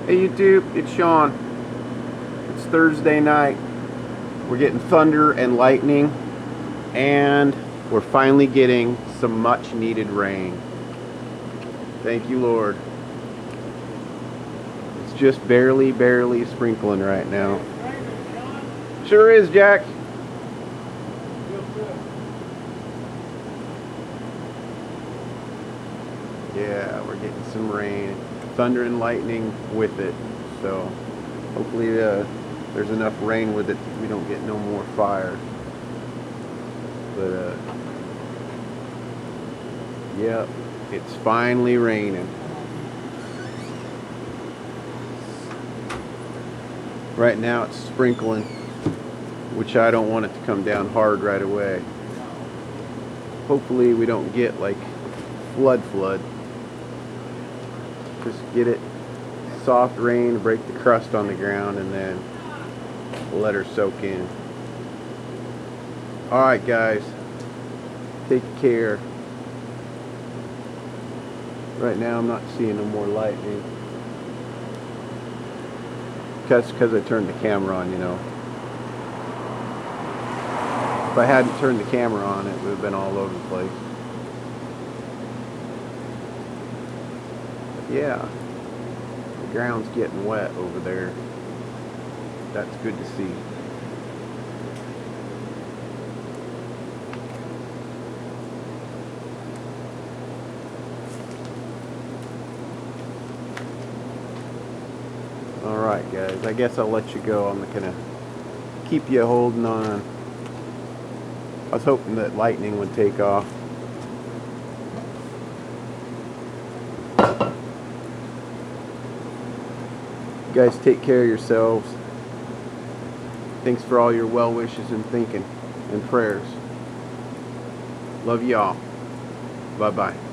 Hey YouTube, it's Sean. It's Thursday night. We're getting thunder and lightning, and we're finally getting some much needed rain. Thank you, Lord. It's just barely sprinkling right now. Sure is, Jack. Yeah, we're getting some rain. Thunder and lightning with it. So hopefully there's enough rain with it we don't get no more fire. But yeah, it's finally raining. Right now it's sprinkling, which I don't want it to come down hard right away. Hopefully we don't get like flood. Just get it soft rain, break the crust on the ground, and then let her soak in. Alright guys, take care. Right now I'm not seeing no more lightning. That's because I turned the camera on, you know. If I hadn't turned the camera on, it would have been all over the place. Yeah, the ground's getting wet over there. That's good to see. Alright guys, I guess I'll let you go. I'm gonna keep you holding on. I was hoping that lightning would take off. You guys take care of yourselves. Thanks for all your well wishes and thinking and prayers. Love y'all. Bye bye.